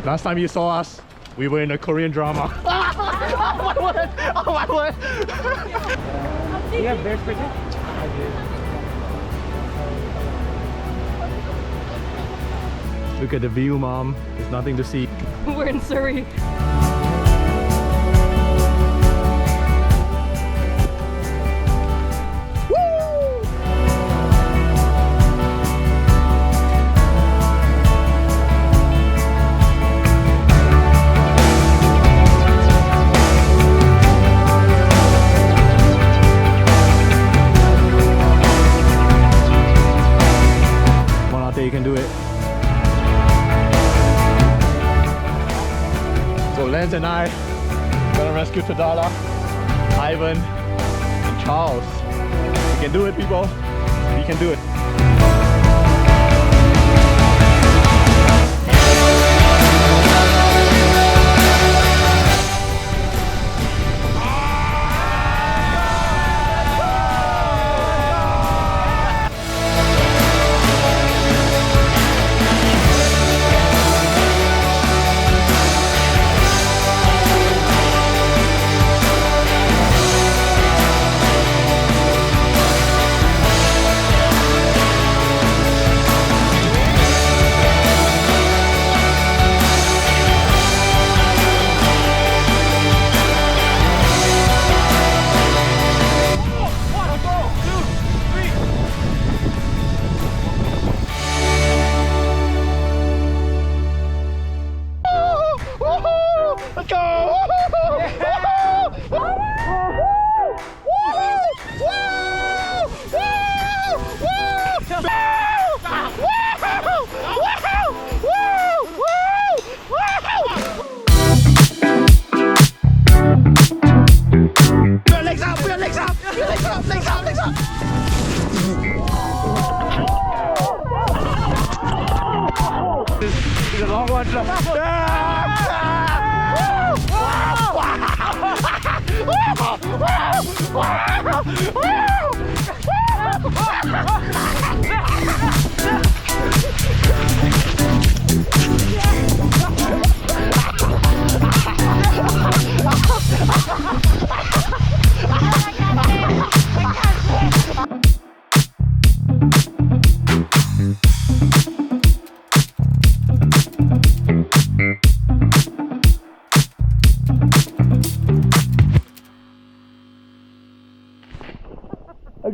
Last time you saw us, we were in a Korean drama. Oh my word! Oh my word! You have bear spray? I do. Look at the view, Mom. There's nothing to see. We're in Surrey. You can do it. So Lance and I gonna rescue Tadala, Ivan, and Charles. We can do it, people. We can do it. Let's go! Legs up! Legs up! Legs up! Legs up! Legs up! This is a long one.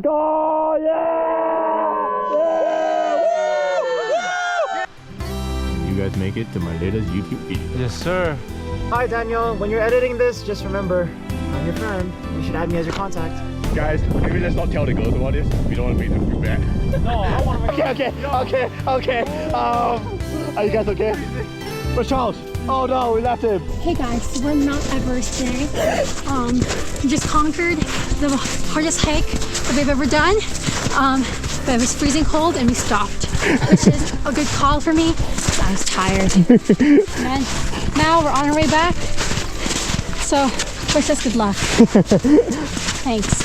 Go! Yeah! You guys make it to my latest YouTube video. Yes, sir. Hi, Daniel. When you're editing this, just remember, I'm your friend. You should add me as your contact. Guys, maybe let's not tell the girls about this. We don't want to make them feel bad. No, I want to make Okay. Are you guys okay? But Charles, oh no, we left him. Hey guys, we're Mount Everest today. We just conquered the hardest hike that we've ever done. But it was freezing cold and we stopped, which is a good call for me. I was tired. And now we're on our way back. So wish us good luck. Thanks.